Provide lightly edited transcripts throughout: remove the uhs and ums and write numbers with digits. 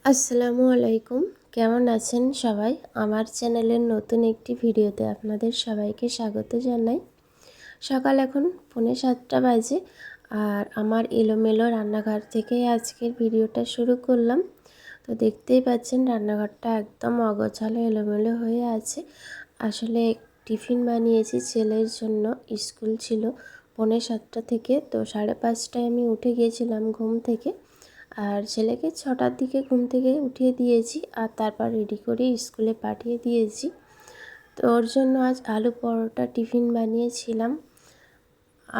আসসালামু আলাইকুম। কেমন আছেন সবাই? আমার চ্যানেলের নতুন একটি ভিডিওতে আপনাদের সবাইকে স্বাগত জানাই। সকাল এখন 6:45 বাজে আর আমার এলোমেলো রান্নাঘর থেকে আজকের ভিডিওটা শুরু করলাম। তো দেখতেই পাচ্ছেন রান্নাঘরটা একদম অগোছালো এলোমেলো হয়ে আছে। আসলে টিফিন বানিয়েছি ছেলের জন্য, স্কুল ছিল 6:45 থেকে, তো 5:30টায় আমি উঠে গিয়েছিলাম ঘুম থেকে। আর ছেলেকে 6টার দিকে ঘুম থেকে উঠিয়ে দিয়েছি আর তারপর রেডি করে স্কুলে পাঠিয়ে দিয়েছি। তো ওর জন্য আজ আলু পরোটা টিফিন বানিয়েছিলাম।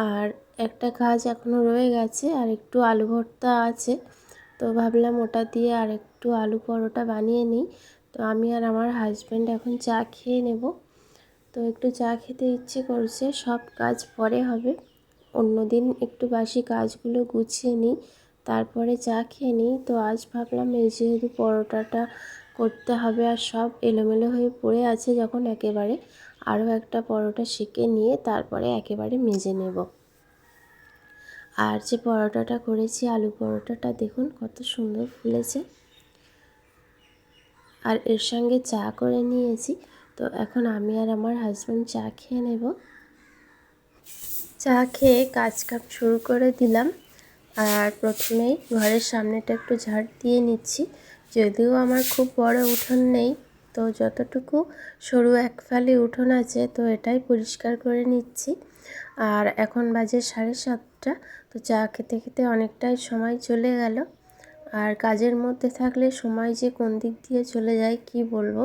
আর একটা কাজ এখনও রয়ে গেছে, আর একটু আলু ভর্তা আছে, তো ভাবলাম ওটা দিয়ে আর একটু আলু পরোটা বানিয়ে নিই। তো আমি আর আমার হাজব্যান্ড এখন চা খেয়ে নেব। তো একটু চা খেতে ইচ্ছে করছে, সব কাজ পরে হবে, অন্যদিন একটু বাসি কাজগুলো গুছিয়ে নিই তারপরে চা খেয়ে নিই। তো আজ ভাবলাম এই যেহেতু পরোটাটা করতে হবে আর সব এলোমেলো হয়ে পড়ে আছে, যখন একেবারে আরও একটা পরোটা সেঁকে নিয়ে তারপরে একেবারে মেজে নেব। আর যে পরোটাটা করেছি আলু পরোটাটা দেখুন কত সুন্দর ফুলেছে, আর এর সঙ্গে চা করে নিয়েছি। তো এখন আমি আর আমার হাজব্যান্ড চা খেয়ে নেব। চা খেয়ে কাজ শুরু করে দিলাম। আর প্রথমেই ঘরের সামনেটা একটু ঝাড় দিয়ে নিচ্ছি। যদিও আমার খুব বড় উঠোন নেই, তো যতটুকু সরু এক ফালি উঠোন আছে তো এটাই পরিষ্কার করে নিচ্ছি। আর এখন বাজে 7:30, তো চা খেতে খেতে অনেকটাই সময় চলে গেল। আর কাজের মধ্যে থাকলে সময় যে কোন দিক দিয়ে চলে যায় কি বলবো।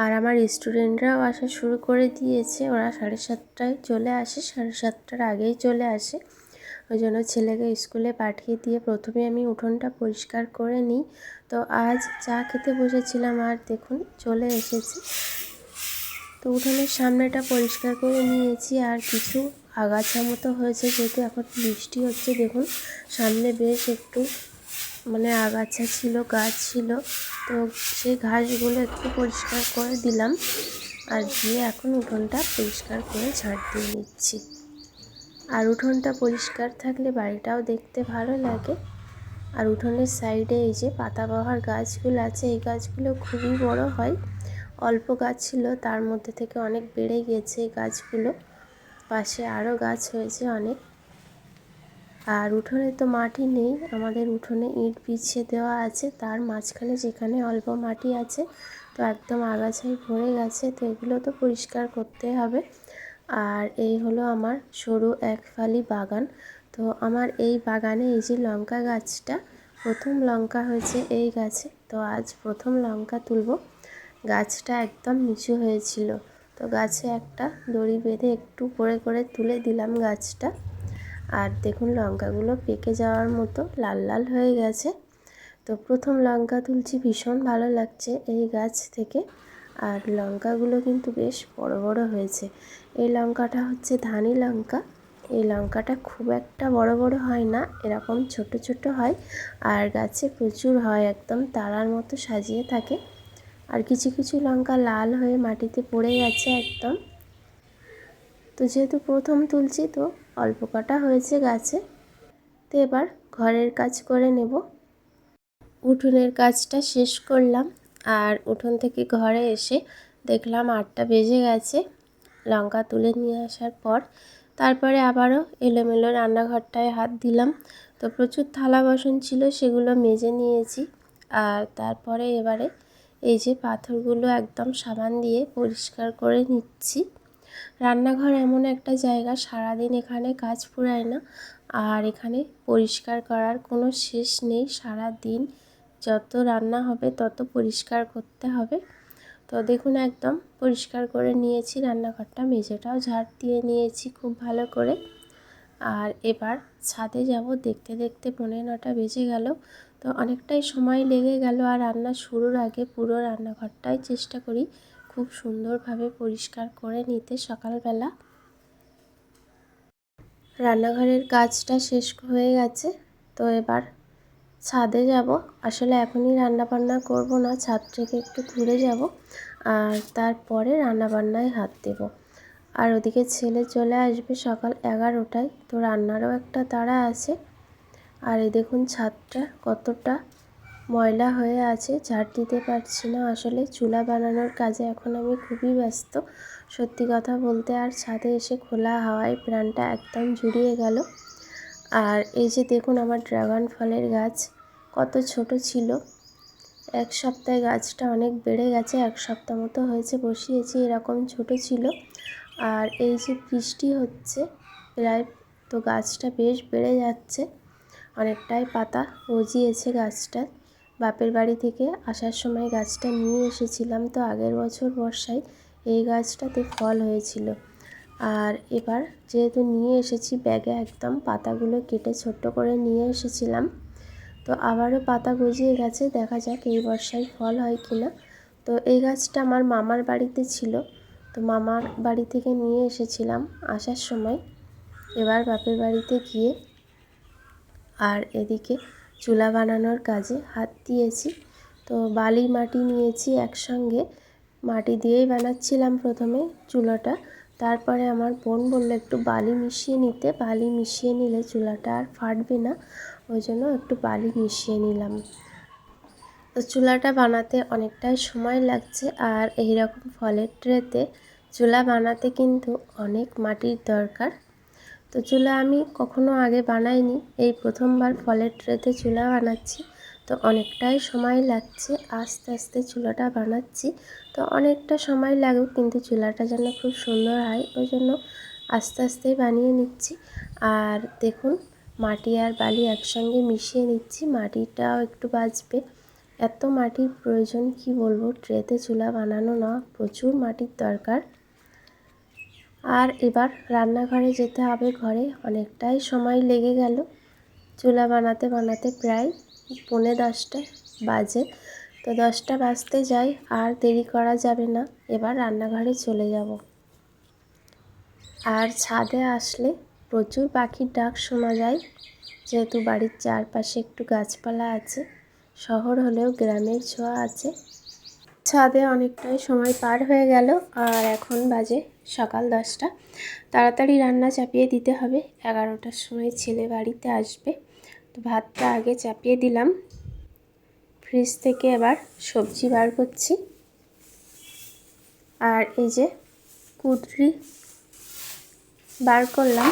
আর আমার স্টুডেন্টরাও আসা শুরু করে দিয়েছে, ওরা 7:30টায় চলে আসে, 7:30টার আগেই চলে আসে। ওই জন্য ছেলেকে স্কুলে পাঠিয়ে দিয়ে প্রথমে আমি উঠোনটা পরিষ্কার করে নিই। তো আজ চা খেতে বসেছিলাম আর দেখুন চলে এসেছি। তো উঠোনের সামনেটা পরিষ্কার করে নিয়েছি, আর কিছু আগাছা মতো হয়েছে যেহেতু এখন বৃষ্টি হচ্ছে। দেখুন সামনে বেশ একটু আগাছা ছিল, গাছ ছিল, তো সেই ঘাসগুলো একটু পরিষ্কার করে দিলাম আর দিয়ে এখন উঠোনটা পরিষ্কার করে ঝাড় দিয়ে নিচ্ছি। আর উঠোনটা পরিষ্কার থাকলে বাড়িটাও দেখতে ভালো লাগে। আর উঠোনের সাইডে এই যে পাতাবাহার গাছগুলো আছে, এই গাছগুলো খুবই বড় হয়। অল্প গাছ ছিল, তার মধ্যে থেকে অনেক বেড়ে গেছে এই গাছগুলো। পাশে আরও গাছ হয়েছে অনেক। আর উঠোনে তো মাটি নেই, আমাদের উঠোনে ইট বিছিয়ে দেওয়া আছে, তার মাঝখানে যেখানে অল্প মাটি আছে তো একদম আগাছায় ভরে গেছে, তো এগুলো তো পরিষ্কার করতে হবে। আর এই হলো আমার সরু এক ফালি বাগান। তো আমার এই বাগানে এই যে লঙ্কা গাছটা, প্রথম লঙ্কা হয়েছে এই গাছে, তো আজ প্রথম লঙ্কা তুলব। গাছটা একদম নিচু হয়েছিল, তো গাছে একটা দড়ি বেঁধে একটু করে করে তুলে দিলাম গাছটা। আর দেখুন লঙ্কাগুলো পেকে যাওয়ার মতো লাল লাল হয়ে গেছে। তো প্রথম লঙ্কা তুলছি, ভীষণ ভালো লাগছে এই গাছ থেকে। আর লঙ্কাগুলো কিন্তু বেশ বড় বড় হয়েছে। এই লঙ্কাটা হচ্ছে ধানি লঙ্কা। এই লঙ্কাটা খুব একটা বড় বড় হয় না, এরকম ছোট ছোট হয়, আর গাছে প্রচুর হয়, একদম তারার মতো সাজিয়ে থাকে। আর কিছু কিছু লঙ্কা লাল হয়ে মাটিতে পড়ে গেছে একদম। তো যেহেতু প্রথম তুলছি তো অল্প কটা হয়েছে গাছে। তো এবার ঘরের কাজ করে নেব। উঠোনের কাজটা শেষ করলাম, আর উঠোন থেকে ঘরে এসে দেখলাম 8টা বেজে গেছে লঙ্কা তুলে নিয়ে আসার পর। তারপরে আবারও এলোমেলো রান্নাঘরটায় হাত দিলাম। তো প্রচুর থালা বাসন ছিল, সেগুলো মেজে নিয়েছি। আর তারপরে এবারে এই যে পাথরগুলো একদম সাবান দিয়ে পরিষ্কার করে নিচ্ছি। রান্নাঘর এমন একটা জায়গা, সারাদিন এখানে কাজ ফুরায় না, আর এখানে পরিষ্কার করার কোনো শেষ নেই। সারা দিন যত রান্না হবে তত পরিষ্কার করতে হবে। তো দেখুন একদম পরিষ্কার করে নিয়েছি রান্নাঘরটা, মেঝেটাও ঝাড় দিয়ে নিয়েছি খুব ভালো করে। আর এবার ছাদে যাব, দেখতে দেখতে 9:45 বেজে গেল, তো অনেকটাই সময় লেগে গেল। আর রান্না শুরুর আগে পুরো রান্নাঘরটাই চেষ্টা করি খুব সুন্দরভাবে পরিষ্কার করে নিতে সকালবেলা। রান্নাঘরের কাজটা শেষ হয়ে গেছে, তো এবার ছাদে যাব। আসলে এখনই রান্নাবান্না করব না, ছাদ থেকে একটু ঘুরে যাব আর তারপরে রান্নাবান্নায় হাত দেব। আর ওদিকে ছেলে চলে আসবে সকাল 11টায়, তো রান্নারও একটা তাড়া আছে। আর এই দেখুন ছাদটা কতটা ময়লা হয়ে আছে, ঝাড় দিতে পারছি না। আসলে চুলা বানানোর কাজে এখন আমি খুবই ব্যস্ত, সত্যি কথা বলতে। আর ছাদে এসে খোলা হাওয়ায় প্রাণটা একদম জুড়িয়ে গেল। আর এই যে দেখুন আমার ড্রাগন ফলের গাছ কত ছোট ছিল, এক সপ্তাহে গাছটা অনেক বেড়ে গেছে। এক সপ্তাহ মতো হয়েছে বসিয়েছি, এরকম ছোট ছিল। আর এই যে বৃষ্টি হচ্ছে প্রায়, তো গাছটা বেশ বেড়ে যাচ্ছে, অনেকটাই পাতা গজিয়েছে গাছটা। বাপের বাড়ি থেকে আসার সময় গাছটা নিয়ে এসেছিলাম, তো আগের বছর বর্ষায় এই গাছটাতে ফল হয়েছিল। আর এবার যেহেতু নিয়ে এসেছি ব্যাগে, একদম পাতাগুলো কেটে ছোট্ট করে নিয়ে এসেছিলাম, তো আবারও পাতা গজিয়ে গেছে। দেখা যাক এই বর্ষায় ফল হয় কি না। তো এই গাছটা আমার মামার বাড়িতে ছিল, তো মামার বাড়ি থেকে নিয়ে এসেছিলাম আসার সময়। এবার বাপের বাড়িতে গিয়ে আর এদিকে চুলা বানানোর কাজে হাত দিয়েছি। তো বালি মাটি নিয়েছি একসঙ্গে, মাটি দিয়েই বানাচ্ছিলাম প্রথমে চুলাটা। তারপরে আমার বোন বললো একটু বালি মিশিয়ে নিতে, বালি মিশিয়ে নিলে চুলাটা আর ফাটবে না, ওই জন্য একটু বালি মিশিয়ে নিলাম। তো চুলাটা বানাতে অনেকটাই সময় লাগছে। আর এই রকম ফলের ট্রেতে চুলা বানাতে কিন্তু অনেক মাটির দরকার। তো চুলা আমি কখনো আগে বানাইনি, এই প্রথমবার ফলের ট্রেতে চুলা বানাচ্ছি। তো অনেকটাই সময় লাগছে, আস্তে আস্তে চুলাটা বানাচ্ছি। তো অনেকটা সময় লাগুক, কিন্তু চুলাটা যেন খুব সুন্দর হয়, ওই জন্য আস্তে আস্তেই বানিয়ে নিচ্ছি। আর দেখুন মাটি আর বালি একসঙ্গে মিশিয়ে নিচ্ছি, মাটিটাও একটু বাঁচবে। এত মাটির প্রয়োজন কি বলবো, ট্রেতে চুলা বানানো না, প্রচুর মাটির দরকার। আর এবার রান্নাঘরে যেতে হবে, ঘরে অনেকটাই সময় লেগে গেল চুলা বানাতে বানাতে, প্রায় 10:45 বাজে। তো 10টা বাজতে যাই, আর দেরি করা যাবে না, এবার রান্নাঘরে চলে যাব। আর ছাদে আসলে প্রচুর পাখির ডাক শোনা যায়, যেহেতু বাড়ির চারপাশে একটু গাছপালা আছে, শহর হলেও গ্রামের ছোঁয়া আছে। ছাদে অনেকটাই সময় পার হয়ে গেল, আর এখন বাজে সকাল 10টা। তাড়াতাড়ি রান্না চাপিয়ে দিতে হবে, 11টার সময় ছেলে বাড়িতে আসবে। তো ভাতটা আগে চাপিয়ে দিলাম, ফ্রিজ থেকে এবার সবজি বার করছি। আর এই যে কুদরি বার করলাম,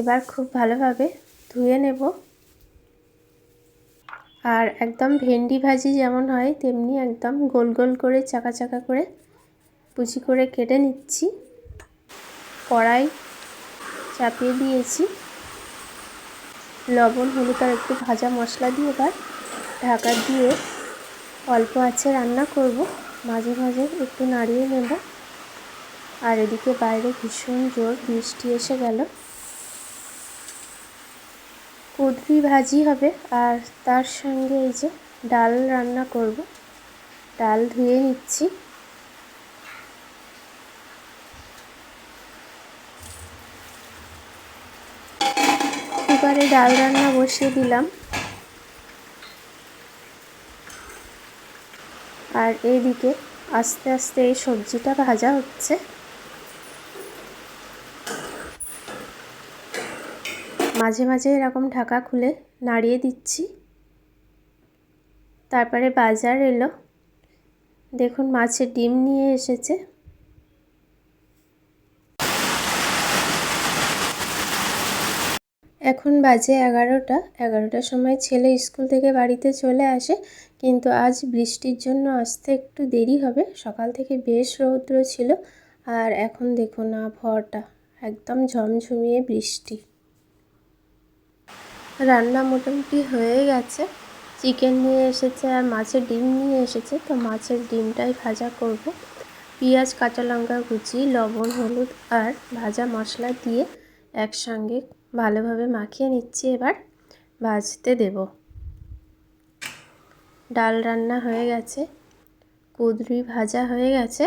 এবার খুব ভালোভাবে ধুয়ে নেব। আর একদম ভেন্ডি ভাজি যেমন হয় তেমনি একদম গোল গোল করে চাকা চাকা করে কুচি করে কেটে নিচ্ছি। কড়াই চাপিয়ে দিয়েছি, লবণ হলুদ আর একটু ভাজা মশলা দিয়ে এবার ঢাকা দিয়ে অল্প আঁচে রান্না করব। মাঝে মাঝে একটু নাড়িয়ে নেব। আর এদিকে বাইরে ভীষণ জোর বৃষ্টি এসে গেল। কুদরি ভাজি হবে, আর তার সঙ্গে এই যে ডাল রান্না করব। ডাল ধুয়ে নিচ্ছি। কুকারে ডাল রান্না বসিয়ে দিলাম। আর এইদিকে আস্তে আস্তে এই সবজিটা ভাজা হচ্ছে। মাঝে মাঝে এরকম ঢাকা খুলে নাড়িয়ে দিচ্ছি। তারপরে বাজার এলো, দেখুন মাছের ডিম নিয়ে এসেছে। এখন বাজে 11টা। 11টার সময় ছেলে স্কুল থেকে বাড়িতে চলে আসে, কিন্তু আজ বৃষ্টির জন্য আসতে একটু দেরি হবে। সকাল থেকে বেশ রৌদ্র ছিল, আর এখন দেখুন আবহাওয়াটা একদম ঝমঝমিয়ে বৃষ্টি। রান্না মোটামুটি হয়ে গেছে। চিকেন নিয়ে এসেছে আর মাছের ডিম নিয়ে এসেছে, তো মাছের ডিমটাই ভাজা করব। পেঁয়াজ কাঁচা লঙ্কা কুচি, লবণ হলুদ আর ভাজা মশলা দিয়ে একসঙ্গে ভালোভাবে মাখিয়ে নিচ্ছি, এবার ভাজতে দেব। ডাল রান্না হয়ে গেছে, কুদরি ভাজা হয়ে গেছে,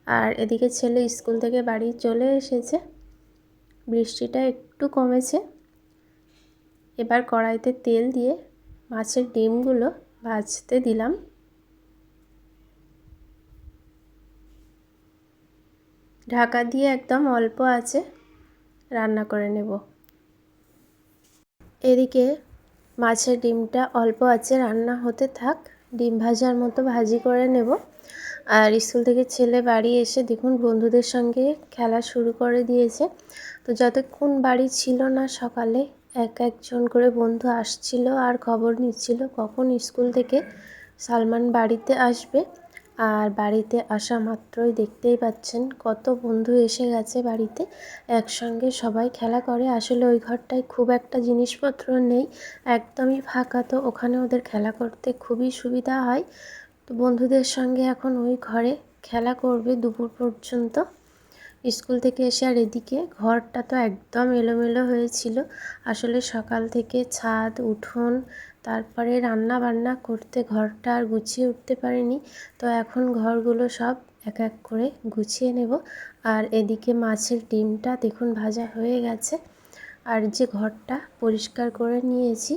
আর এদিকে ছেলে স্কুল থেকে বাড়ি চলে এসেছে। বৃষ্টিটা একটু কমেছে। এবার কড়াইতে তেল দিয়ে মাছের ডিমগুলো ভাজতে দিলাম। ঢাকা দিয়ে একদম অল্প আঁচে রান্না করে নেব। এদিকে মাছের ডিমটা অল্প আঁচে রান্না হতে থাক, ডিম ভাজার মতো ভাজি করে নেব। আর স্কুল থেকে ছেলে বাড়ি এসে দেখুন বন্ধুদের সঙ্গে খেলা শুরু করে দিয়েছে। তো যতক্ষণ বাড়ি ছিল না সকালে একজন করে বন্ধু আসছিল আর খবর নিচ্ছিল কখন স্কুল থেকে সালমান বাড়িতে আসবে। আর বাড়িতে আসা মাত্রই দেখতেই পাচ্ছেন কত বন্ধু এসে গেছে বাড়িতে, একসঙ্গে সবাই খেলা করে। আসলে ওই ঘরটায় খুব একটা জিনিসপত্র নেই, একদমই ফাঁকা, তো ওখানে ওদের খেলা করতে খুবই সুবিধা হয়। তো বন্ধুদের সঙ্গে এখন ওই ঘরে খেলা করবে দুপুর পর্যন্ত। স্কুল থেকে এসে আর এদিকে ঘরটা তো একদম এলোমেলো হয়েছিল। আসলে সকাল থেকে ছাদ উঠোন তারপরে রান্না বান্না করতে ঘরটা আর গুছিয়ে উঠতে পারিনি। তো এখন ঘরগুলো সব এক এক করে গুছিয়ে নেব। আর এদিকে মাছের ডিমটা দেখুন ভাজা হয়ে গেছে। আর যে ঘরটা পরিষ্কার করে নিয়েছি,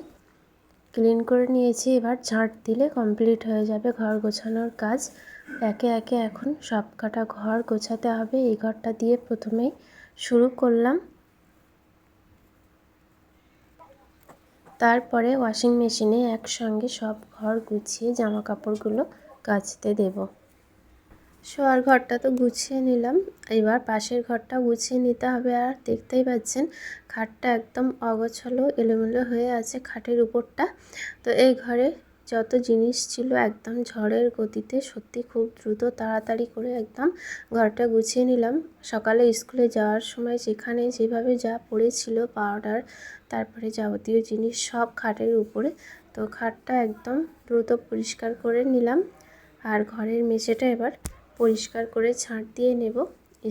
ক্লিন করে নিয়েছি, এবার ঝাঁট দিলে কমপ্লিট হয়ে যাবে ঘর গোছানোর কাজ। একে একে এখন সব কটা ঘর গোছাতে হবে। এই ঘরটা দিয়ে প্রথমেই শুরু করলাম, তারপরে ওয়াশিং মেশিনে একসঙ্গে সব ঘর গুছিয়ে জামা কাপড়গুলো কাচতে দেব। শোয়ার ঘরটা তো গুছিয়ে নিলাম, এবার পাশের ঘরটা গুছিয়ে নিতে হবে। আর দেখতেই পাচ্ছেন খাটটা একদম অগোছালো এলোমেলো হয়ে আছে খাটের উপরটা। তো এই ঘরে যত জিনিস ছিল একদম ঝড়ের গতিতে, সত্যি খুব দ্রুত তাড়াতাড়ি করে একদম ঘরটা গুছিয়ে নিলাম। সকালে স্কুলে যাওয়ার সময় যেখানে যেভাবে যা পড়েছিল পাউডার তারপরে যাবতীয় জিনিস সব খাটের উপরে, তো খাটটা একদম দ্রুত পরিষ্কার করে নিলাম। আর ঘরের মেঝেটা এবার পরিষ্কার করে ঝাঁট দিয়ে নেব।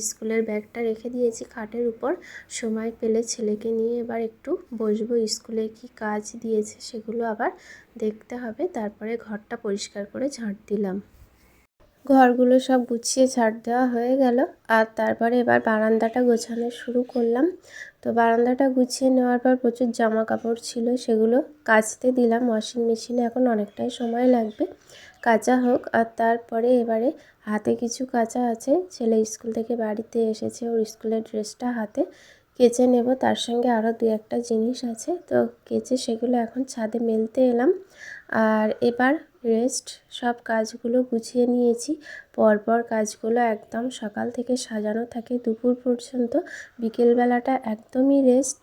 স্কুলের ব্যাগটা রেখে দিয়েছি খাটের উপর, সময় পেলে ছেলেকে নিয়ে এবার একটু বসবো, স্কুলে কি কাজ দিয়েছে সেগুলো আবার দেখতে হবে। তারপরে ঘরটা পরিষ্কার করে ঝাঁট দিলাম। ঘরগুলো সব গুছিয়ে ঝাড় দেওয়া হয়ে গেল। আর তারপরে এবার বারান্দাটা গোছানো শুরু করলাম। তো বারান্দাটা গুছিয়ে নেওয়ার পর প্রচুর জামা কাপড় ছিল, সেগুলো কাচতে দিলাম ওয়াশিং মেশিনে। এখন অনেকটাই সময় লাগবে, কাচা হোক। আর তারপরে এবারে হাতে কিছু কাচা আছে, ছেলে স্কুল থেকে বাড়িতে এসেছে, ওর স্কুলের ড্রেসটা হাতে কেচে নেব। তার সঙ্গে আরও দু একটা জিনিস আছে, তো কেচে সেগুলো এখন ছাদে মেলতে এলাম। আর এবার রেস্ট, সব কাজগুলো গুছিয়ে নিয়েছি। পরপর কাজগুলো একদম সকাল থেকে সাজানো থাকে দুপুর পর্যন্ত, বিকেলবেলাটা একদমই রেস্ট।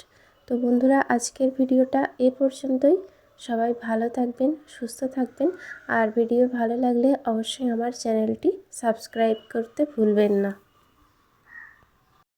তো বন্ধুরা আজকের ভিডিওটা এ পর্যন্তই। সবাই ভালো থাকবেন, সুস্থ থাকবেন। আর ভিডিও ভালো লাগলে অবশ্যই আমার চ্যানেলটি সাবস্ক্রাইব করতে ভুলবেন না।